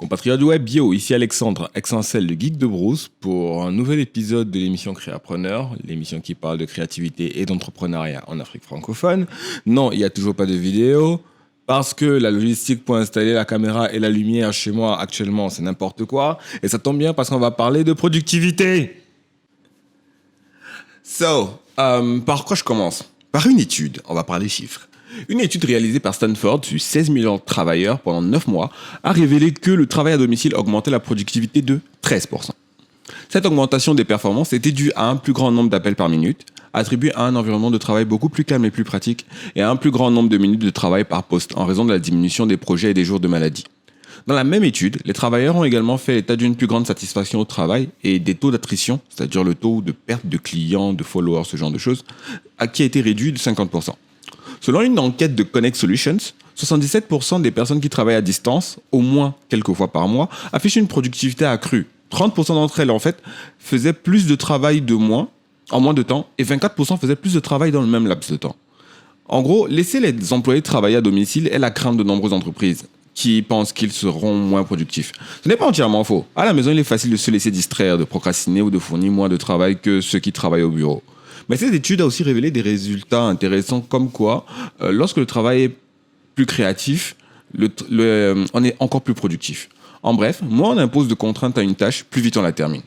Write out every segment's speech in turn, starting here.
Compatriotes du web, yo, ici Alexandre, ex-ancel de Geek de Brousse, pour un nouvel épisode de l'émission Créapreneur, l'émission qui parle de créativité et d'entrepreneuriat en Afrique francophone. Non, il n'y a toujours pas de vidéo, parce que la logistique pour installer la caméra et la lumière chez moi actuellement, c'est n'importe quoi. Et ça tombe bien parce qu'on va parler de productivité. Par quoi je commence? Par une étude, on va parler chiffres. Une étude réalisée par Stanford sur 16 millions de travailleurs pendant 9 mois a révélé que le travail à domicile augmentait la productivité de 13%. Cette augmentation des performances était due à un plus grand nombre d'appels par minute, attribué à un environnement de travail beaucoup plus calme et plus pratique, et à un plus grand nombre de minutes de travail par poste en raison de la diminution des projets et des jours de maladie. Dans la même étude, les travailleurs ont également fait état d'une plus grande satisfaction au travail et des taux d'attrition, c'est-à-dire le taux de perte de clients, de followers, ce genre de choses, qui a été réduit de 50%. Selon une enquête de Connect Solutions, 77% des personnes qui travaillent à distance, au moins quelques fois par mois, affichent une productivité accrue. 30% d'entre elles, en fait, faisaient plus de travail en moins de temps, et 24% faisaient plus de travail dans le même laps de temps. En gros, laisser les employés travailler à domicile est la crainte de nombreuses entreprises qui pensent qu'ils seront moins productifs. Ce n'est pas entièrement faux. À la maison, il est facile de se laisser distraire, de procrastiner ou de fournir moins de travail que ceux qui travaillent au bureau. Mais cette étude a aussi révélé des résultats intéressants comme quoi, lorsque le travail est plus créatif, on est encore plus productif. En bref, moins on impose de contraintes à une tâche, plus vite on la termine.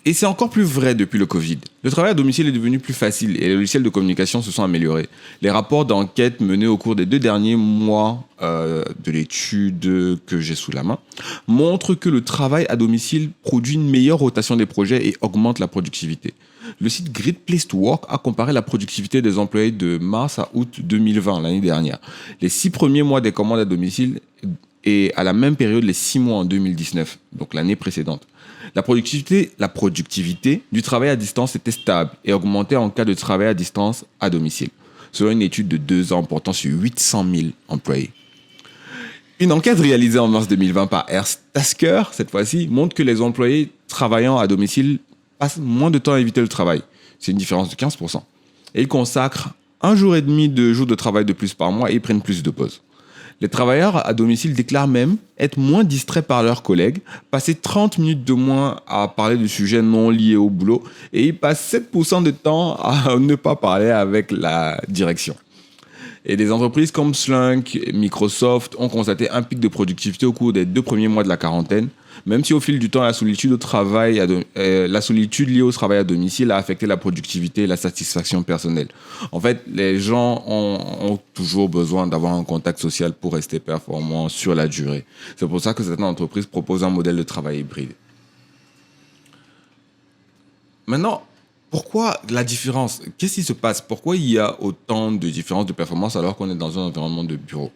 Et c'est encore plus vrai depuis le Covid. Le travail à domicile est devenu plus facile et les logiciels de communication se sont améliorés. Les rapports d'enquête menés au cours des 2 derniers mois de l'étude que j'ai sous la main montrent que le travail à domicile produit une meilleure rotation des projets et augmente la productivité. Le site Great Place to Work a comparé la productivité des employés de mars à août 2020, l'année dernière. Les 6 premiers mois des commandes à domicile et à la même période les 6 mois en 2019, donc l'année précédente. La productivité du travail à distance était stable et augmentait en cas de travail à distance à domicile, selon une étude de 2 ans portant sur 800 000 employés. Une enquête réalisée en mars 2020 par Ernst Tasker, cette fois-ci, montre que les employés travaillant à domicile passent moins de temps à éviter le travail. C'est une différence de 15%. Et ils consacrent 1,5 jour de travail de plus par mois et ils prennent plus de pauses. Les travailleurs à domicile déclarent même être moins distraits par leurs collègues, passer 30 minutes de moins à parler de sujets non liés au boulot et ils passent 7% de temps à ne pas parler avec la direction. Et des entreprises comme Slunk et Microsoft ont constaté un pic de productivité au cours des 2 premiers mois de la quarantaine, même si au fil du temps, la solitude liée au travail à domicile a affecté la productivité et la satisfaction personnelle. En fait, les gens ont toujours besoin d'avoir un contact social pour rester performants sur la durée. C'est pour ça que certaines entreprises proposent un modèle de travail hybride. Maintenant, pourquoi la différence? Qu'est-ce qui se passe? Pourquoi il y a autant de différences de performance alors qu'on est dans un environnement de bureau?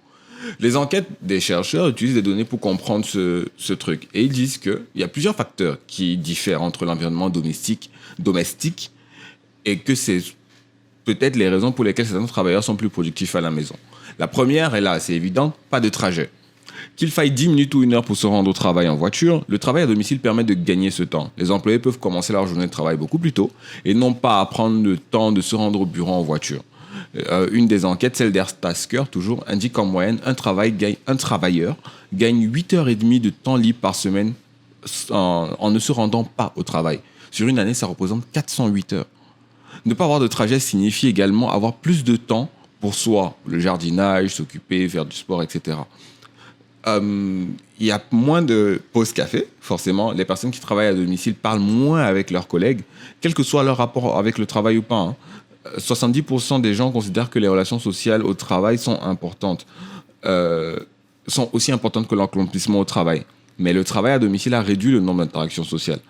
Les enquêtes des chercheurs utilisent des données pour comprendre ce truc. Et ils disent qu'il y a plusieurs facteurs qui diffèrent entre l'environnement domestique et que c'est peut-être les raisons pour lesquelles certains travailleurs sont plus productifs à la maison. La première est là, c'est évident, pas de trajet. Qu'il faille 10 minutes ou 1 heure pour se rendre au travail en voiture, le travail à domicile permet de gagner ce temps. Les employés peuvent commencer leur journée de travail beaucoup plus tôt et non pas à prendre le temps de se rendre au bureau en voiture. Une des enquêtes, celle d'Ernst Tasker, toujours, indique qu'en moyenne, un travailleur gagne 8h30 de temps libre par semaine en ne se rendant pas au travail. Sur une année, ça représente 408 heures. Ne pas avoir de trajet signifie également avoir plus de temps pour soi, le jardinage, s'occuper, faire du sport, etc. Il y a moins de pauses café, forcément. Les personnes qui travaillent à domicile parlent moins avec leurs collègues, quel que soit leur rapport avec le travail ou pas. 70% des gens considèrent que les relations sociales au travail sont aussi importantes que l'accomplissement au travail. Mais le travail à domicile a réduit le nombre d'interactions sociales.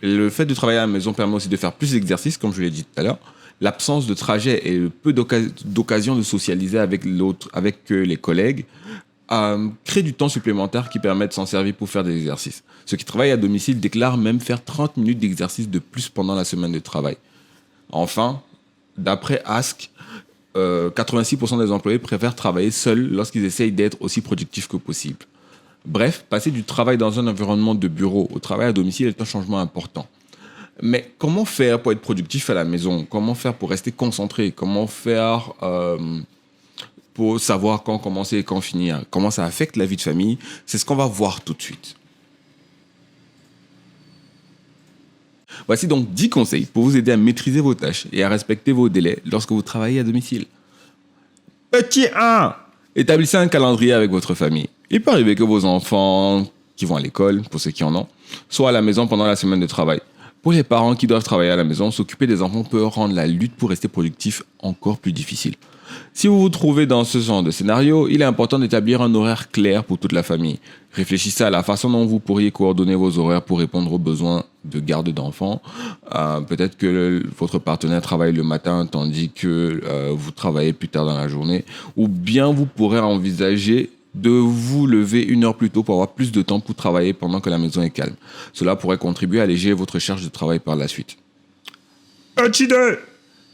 Le fait de travailler à la maison permet aussi de faire plus d'exercices, comme je l'ai dit tout à l'heure. L'absence de trajet et le peu d'occasion de socialiser avec les collègues crée du temps supplémentaire qui permet de s'en servir pour faire des exercices. Ceux qui travaillent à domicile déclarent même faire 30 minutes d'exercice de plus pendant la semaine de travail. Enfin, d'après Ask, 86% des employés préfèrent travailler seuls lorsqu'ils essayent d'être aussi productifs que possible. Bref, passer du travail dans un environnement de bureau au travail à domicile est un changement important. Mais comment faire pour être productif à la maison? Comment faire pour rester concentré? Comment faire pour savoir quand commencer et quand finir, comment ça affecte la vie de famille, c'est ce qu'on va voir tout de suite. Voici donc 10 conseils pour vous aider à maîtriser vos tâches et à respecter vos délais lorsque vous travaillez à domicile. Petit 1. Établissez un calendrier avec votre famille. Il peut arriver que vos enfants qui vont à l'école, pour ceux qui en ont, soient à la maison pendant la semaine de travail. Pour les parents qui doivent travailler à la maison, s'occuper des enfants peut rendre la lutte pour rester productif encore plus difficile. Si vous vous trouvez dans ce genre de scénario, il est important d'établir un horaire clair pour toute la famille. Réfléchissez à la façon dont vous pourriez coordonner vos horaires pour répondre aux besoins de garde d'enfants. Peut-être que votre partenaire travaille le matin tandis que vous travaillez plus tard dans la journée. Ou bien vous pourrez envisager de vous lever 1 heure plus tôt pour avoir plus de temps pour travailler pendant que la maison est calme. Cela pourrait contribuer à alléger votre charge de travail par la suite. Petit 2.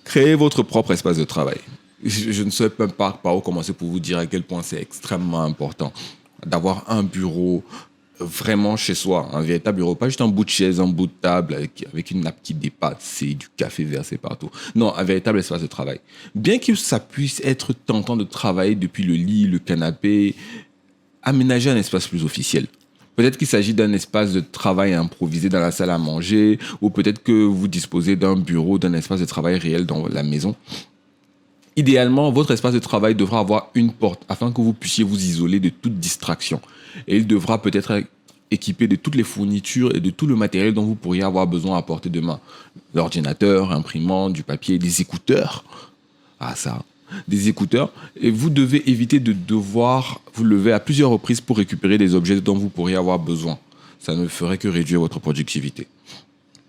Créez votre propre espace de travail. Je ne sais même pas par où commencer pour vous dire à quel point c'est extrêmement important d'avoir un bureau vraiment chez soi, un véritable bureau, pas juste un bout de chaise, un bout de table avec une nappe qui dépasse et du café versé partout. Non, un véritable espace de travail. Bien que ça puisse être tentant de travailler depuis le lit, le canapé, aménagez un espace plus officiel. Peut-être qu'il s'agit d'un espace de travail improvisé dans la salle à manger, ou peut-être que vous disposez d'un bureau, d'un espace de travail réel dans la maison. Idéalement, votre espace de travail devra avoir une porte afin que vous puissiez vous isoler de toute distraction. Et il devra peut-être être équipé de toutes les fournitures et de tout le matériel dont vous pourriez avoir besoin à portée de main. L'ordinateur, imprimante, du papier, des écouteurs. Des écouteurs. Et vous devez éviter de devoir vous lever à plusieurs reprises pour récupérer des objets dont vous pourriez avoir besoin. Ça ne ferait que réduire votre productivité.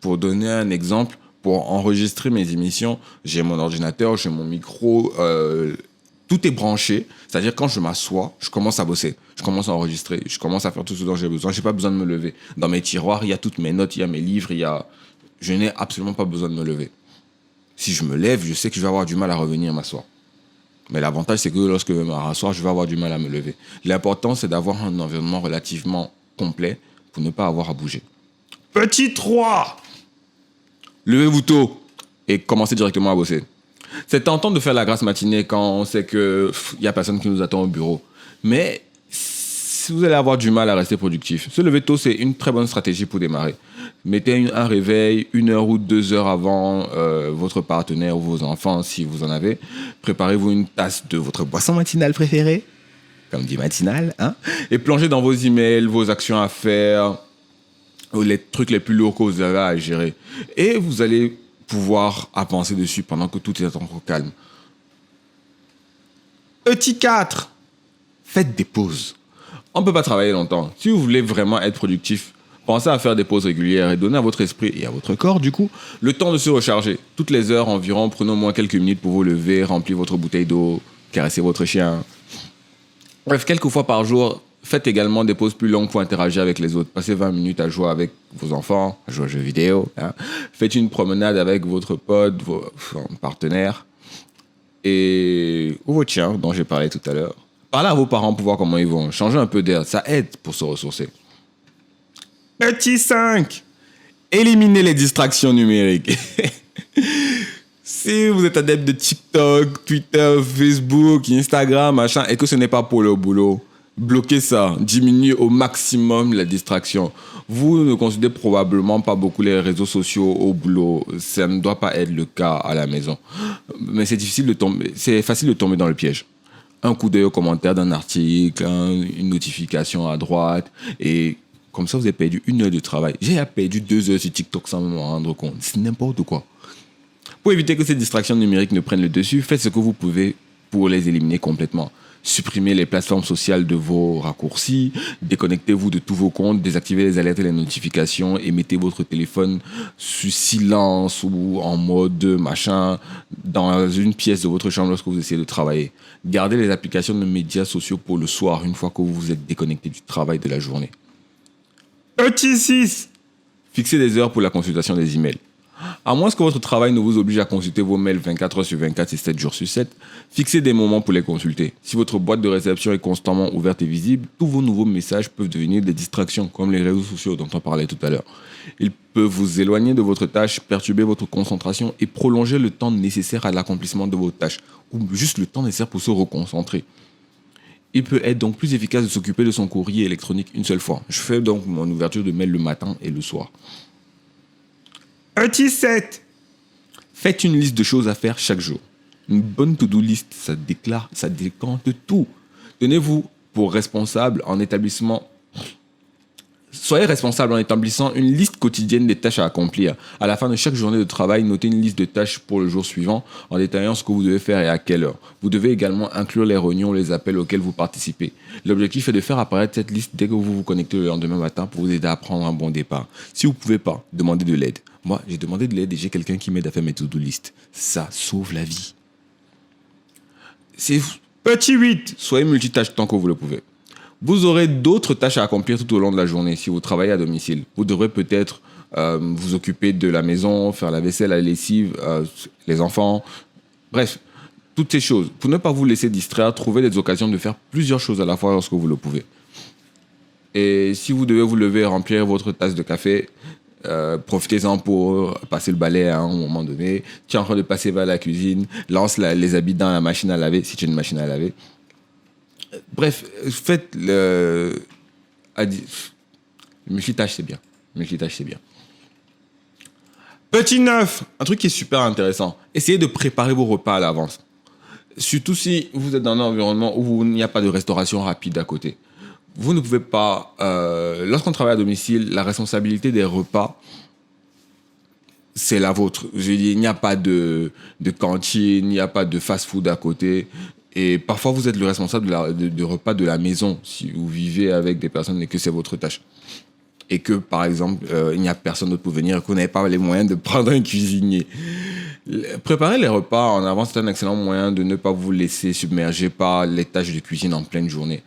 Pour donner un exemple, pour enregistrer mes émissions, j'ai mon ordinateur, j'ai mon micro, tout est branché. C'est-à-dire quand je m'assois, je commence à bosser, je commence à enregistrer, je commence à faire tout ce dont j'ai besoin. Je n'ai pas besoin de me lever. Dans mes tiroirs, il y a toutes mes notes, il y a mes livres, je n'ai absolument pas besoin de me lever. Si je me lève, je sais que je vais avoir du mal à revenir m'asseoir. Mais l'avantage, c'est que lorsque je vais m'asseoir, je vais avoir du mal à me lever. L'important, c'est d'avoir un environnement relativement complet pour ne pas avoir à bouger. Petit 3. Levez-vous tôt et commencez directement à bosser. C'est tentant de faire la grasse matinée quand on sait qu'il n'y a personne qui nous attend au bureau. Mais si vous allez avoir du mal à rester productif, se lever tôt, c'est une très bonne stratégie pour démarrer. Mettez un réveil 1 heure ou 2 heures avant votre partenaire ou vos enfants, si vous en avez. Préparez-vous une tasse de votre boisson matinale préférée, comme dit matinale, et plongez dans vos emails, vos actions à faire, les trucs les plus lourds que vous avez à gérer. Et vous allez pouvoir avancer dessus pendant que tout est encore calme. Petit 4. Faites des pauses. On ne peut pas travailler longtemps. Si vous voulez vraiment être productif, pensez à faire des pauses régulières et donner à votre esprit et à votre corps, du coup, le temps de se recharger. Toutes les heures environ, prenez au moins quelques minutes pour vous lever, remplir votre bouteille d'eau, caresser votre chien. Bref, quelques fois par jour, faites également des pauses plus longues pour interagir avec les autres. Passez 20 minutes à jouer avec vos enfants, à jouer aux jeux vidéo. Faites une promenade avec votre pote, vos partenaires ou votre chien dont j'ai parlé tout à l'heure. Parlez à vos parents pour voir comment ils vont. Changez un peu d'air, ça aide pour se ressourcer. Petit 5. Éliminez les distractions numériques. Si vous êtes adepte de TikTok, Twitter, Facebook, Instagram, machin, et que ce n'est pas pour le boulot, bloquez ça. Diminuez au maximum la distraction. Vous ne considérez probablement pas beaucoup les réseaux sociaux au boulot. Ça ne doit pas être le cas à la maison. Mais c'est facile de tomber dans le piège. Un coup d'œil aux commentaires d'un article, une notification à droite, et comme ça, vous avez perdu 1 heure de travail. J'ai perdu 2 heures sur TikTok sans me rendre compte. C'est n'importe quoi. Pour éviter que ces distractions numériques ne prennent le dessus, faites ce que vous pouvez pour les éliminer complètement. Supprimez les plateformes sociales de vos raccourcis, déconnectez-vous de tous vos comptes, désactivez les alertes et les notifications et mettez votre téléphone sur silence ou en mode machin dans une pièce de votre chambre lorsque vous essayez de travailler. Gardez les applications de médias sociaux pour le soir, une fois que vous vous êtes déconnecté du travail de la journée. Petit 6. Fixez des heures pour la consultation des emails. À moins que votre travail ne vous oblige à consulter vos mails 24 heures sur 24 et 7 jours sur 7, fixez des moments pour les consulter. Si votre boîte de réception est constamment ouverte et visible, tous vos nouveaux messages peuvent devenir des distractions, comme les réseaux sociaux dont on parlait tout à l'heure. Ils peuvent vous éloigner de votre tâche, perturber votre concentration et prolonger le temps nécessaire à l'accomplissement de vos tâches, ou juste le temps nécessaire pour se reconcentrer. Il peut être donc plus efficace de s'occuper de son courrier électronique une seule fois. Je fais donc mon ouverture de mail le matin et le soir. Petit 7. Faites une liste de choses à faire chaque jour. Une bonne to-do list, ça décante tout. Tenez-vous pour responsable en établissement. Soyez responsable en établissant une liste quotidienne des tâches à accomplir. À la fin de chaque journée de travail, notez une liste de tâches pour le jour suivant en détaillant ce que vous devez faire et à quelle heure. Vous devez également inclure les réunions ou les appels auxquels vous participez. L'objectif est de faire apparaître cette liste dès que vous vous connectez le lendemain matin pour vous aider à prendre un bon départ. Si vous ne pouvez pas, demandez de l'aide. Moi, j'ai demandé de l'aide et j'ai quelqu'un qui m'aide à faire mes to-do list. Ça sauve la vie. C'est petit 8. Soyez multitâche tant que vous le pouvez. Vous aurez d'autres tâches à accomplir tout au long de la journée si vous travaillez à domicile. Vous devrez peut-être vous occuper de la maison, faire la vaisselle, la lessive, les enfants, bref, toutes ces choses. Pour ne pas vous laisser distraire, trouvez des occasions de faire plusieurs choses à la fois lorsque vous le pouvez. Et si vous devez vous lever et remplir votre tasse de café, profitez-en pour passer le balai à un moment donné. Tu es en train de passer vers la cuisine, lance les habits dans la machine à laver si tu as une machine à laver. Bref, faites le. Multitâche, c'est bien. Multitâche, c'est bien. Petit 9, un truc qui est super intéressant. Essayez de préparer vos repas à l'avance. Surtout si vous êtes dans un environnement où il n'y a pas de restauration rapide à côté. Vous ne pouvez pas. Lorsqu'on travaille à domicile, la responsabilité des repas, c'est la vôtre. Je veux dire, il n'y a pas de cantine, il n'y a pas de fast-food à côté. Et parfois, vous êtes le responsable de repas de la maison si vous vivez avec des personnes et que c'est votre tâche. Et que, par exemple, il n'y a personne d'autre pour venir et que vous n'avez pas les moyens de prendre un cuisinier. Préparer les repas en avance, c'est un excellent moyen de ne pas vous laisser submerger par les tâches de cuisine en pleine journée.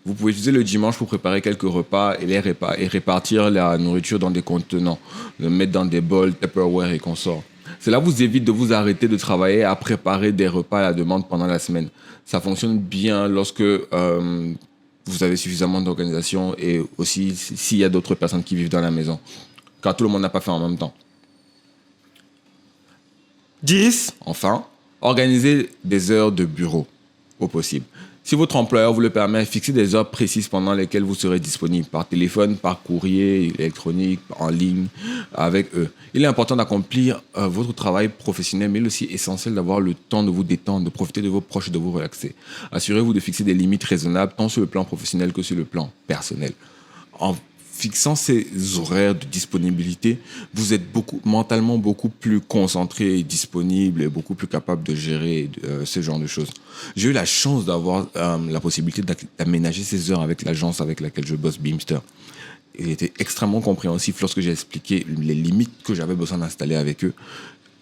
Vous pouvez utiliser le dimanche pour préparer quelques repas et répartir la nourriture dans des contenants, le mettre dans des bols, Tupperware et consorts. Cela vous évite de vous arrêter de travailler à préparer des repas à la demande pendant la semaine. Ça fonctionne bien lorsque vous avez suffisamment d'organisation et aussi s'il y a d'autres personnes qui vivent dans la maison. Car tout le monde n'a pas fait en même temps. 10. Enfin, organisez des heures de bureau au possible. Si votre employeur vous le permet, fixez des heures précises pendant lesquelles vous serez disponible, par téléphone, par courrier électronique, en ligne, avec eux. Il est important d'accomplir votre travail professionnel, mais il est aussi essentiel d'avoir le temps de vous détendre, de profiter de vos proches et de vous relaxer. Assurez-vous de fixer des limites raisonnables, tant sur le plan professionnel que sur le plan personnel. En fixant ces horaires de disponibilité, vous êtes mentalement beaucoup plus concentré et disponible et beaucoup plus capable de gérer ce genre de choses. J'ai eu la chance d'avoir la possibilité d'aménager ces heures avec l'agence avec laquelle je bosse, Beamster. Il était extrêmement compréhensif lorsque j'ai expliqué les limites que j'avais besoin d'installer avec eux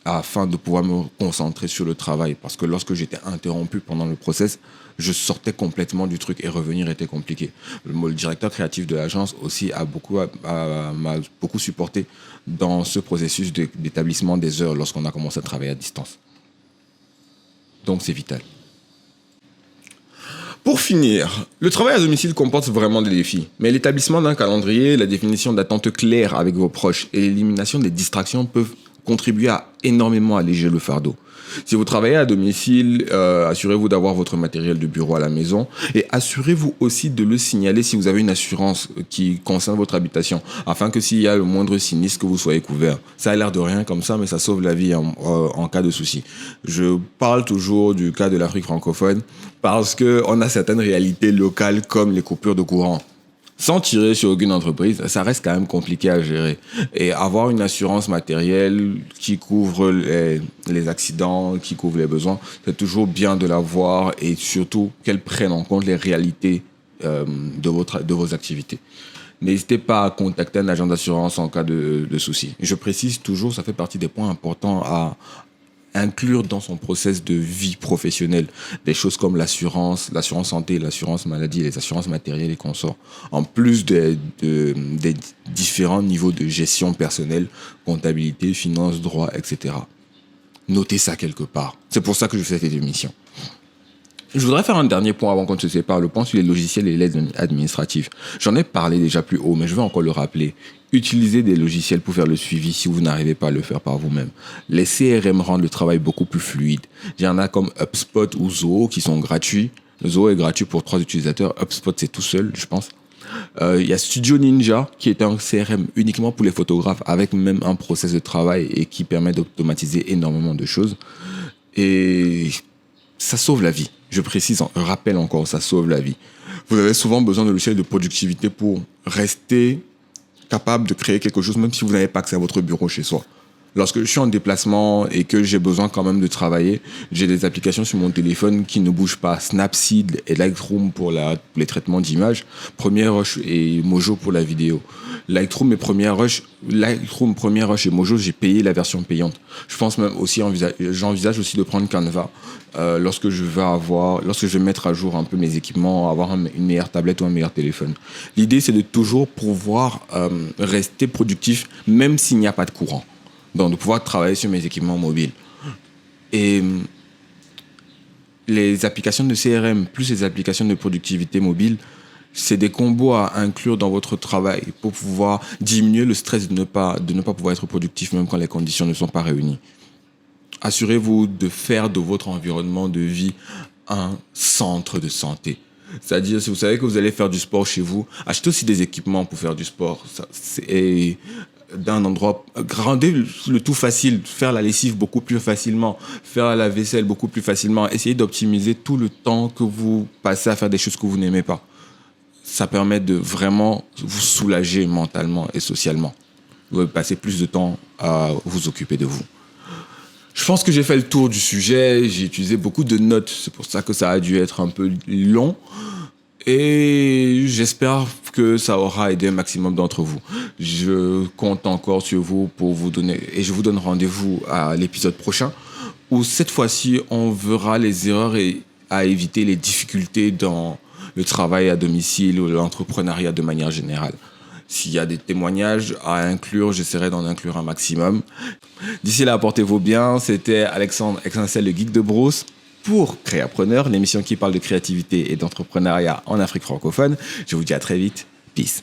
afin de pouvoir me concentrer sur le travail. Parce que lorsque j'étais interrompu pendant le process, je sortais complètement du truc et revenir était compliqué. Le directeur créatif de l'agence aussi m'a beaucoup supporté dans ce processus d'établissement des heures lorsqu'on a commencé à travailler à distance. Donc c'est vital. Pour finir, le travail à domicile comporte vraiment des défis, mais l'établissement d'un calendrier, la définition d'attentes claires avec vos proches et l'élimination des distractions peuvent contribuer à énormément alléger le fardeau. Si vous travaillez à domicile, assurez-vous d'avoir votre matériel de bureau à la maison et assurez-vous aussi de le signaler si vous avez une assurance qui concerne votre habitation, afin que s'il y a le moindre sinistre, que vous soyez couvert. Ça a l'air de rien comme ça, mais ça sauve la vie en cas de souci. Je parle toujours du cas de l'Afrique francophone parce qu'on a certaines réalités locales comme les coupures de courant. Sans tirer sur aucune entreprise, ça reste quand même compliqué à gérer. Et avoir une assurance matérielle qui couvre les accidents, qui couvre les besoins, c'est toujours bien de l'avoir et surtout qu'elle prenne en compte les réalités de vos activités. N'hésitez pas à contacter un agent d'assurance en cas de souci. Je précise toujours, ça fait partie des points importants à inclure dans son process de vie professionnelle des choses comme l'assurance santé, l'assurance maladie, les assurances matérielles et consorts, en plus des différents niveaux de gestion personnelle, comptabilité, finance, droit, etc. Notez ça quelque part. C'est pour ça que je fais cette émission. Je voudrais faire un dernier point avant qu'on se sépare, le point sur les logiciels et l'aide administrative. J'en ai parlé déjà plus haut, mais je vais encore le rappeler. Utilisez des logiciels pour faire le suivi si vous n'arrivez pas à le faire par vous-même. Les CRM rendent le travail beaucoup plus fluide. Il y en a comme HubSpot ou Zoho qui sont gratuits. Zoho est gratuit pour 3 utilisateurs. HubSpot, c'est tout seul, je pense. Il y a Studio Ninja qui est un CRM uniquement pour les photographes avec même un process de travail et qui permet d'automatiser énormément de choses. Et ça sauve la vie. Je précise, rappelle encore, ça sauve la vie. Vous avez souvent besoin de logiciels de productivité pour rester capable de créer quelque chose, même si vous n'avez pas accès à votre bureau chez soi. Lorsque je suis en déplacement et que j'ai besoin quand même de travailler, j'ai des applications sur mon téléphone qui ne bougent pas. Snapseed et Lightroom pour les traitements d'images, Premiere Rush et Mojo pour la vidéo. Lightroom, Premiere Rush et Mojo, j'ai payé la version payante. Je pense même aussi, j'envisage aussi de prendre Canva lorsque je vais mettre à jour un peu mes équipements, avoir une meilleure tablette ou un meilleur téléphone. L'idée, c'est de toujours pouvoir rester productif, même s'il n'y a pas de courant. Donc, de pouvoir travailler sur mes équipements mobiles. Et les applications de CRM plus les applications de productivité mobile, c'est des combos à inclure dans votre travail pour pouvoir diminuer le stress de ne pas pouvoir être productif même quand les conditions ne sont pas réunies. Assurez-vous de faire de votre environnement de vie un centre de santé. C'est-à-dire, si vous savez que vous allez faire du sport chez vous, achetez aussi des équipements pour faire du sport. Et d'un endroit, rendez le tout facile, faire la lessive beaucoup plus facilement, faire la vaisselle beaucoup plus facilement, essayez d'optimiser tout le temps que vous passez à faire des choses que vous n'aimez pas. Ça permet de vraiment vous soulager mentalement et socialement. Vous allez passer plus de temps à vous occuper de vous. Je pense que j'ai fait le tour du sujet, j'ai utilisé beaucoup de notes, c'est pour ça que ça a dû être un peu long. Et j'espère que ça aura aidé un maximum d'entre vous. Je compte encore sur vous pour vous donner, et je vous donne rendez-vous à l'épisode prochain, où cette fois-ci, on verra les erreurs et à éviter les difficultés dans le travail à domicile ou l'entrepreneuriat de manière générale. S'il y a des témoignages à inclure, j'essaierai d'en inclure un maximum. D'ici là, portez-vous bien. C'était Alexandre Exancel, le geek de Brousse, pour Créapreneur, l'émission qui parle de créativité et d'entrepreneuriat en Afrique francophone. Je vous dis à très vite. Peace.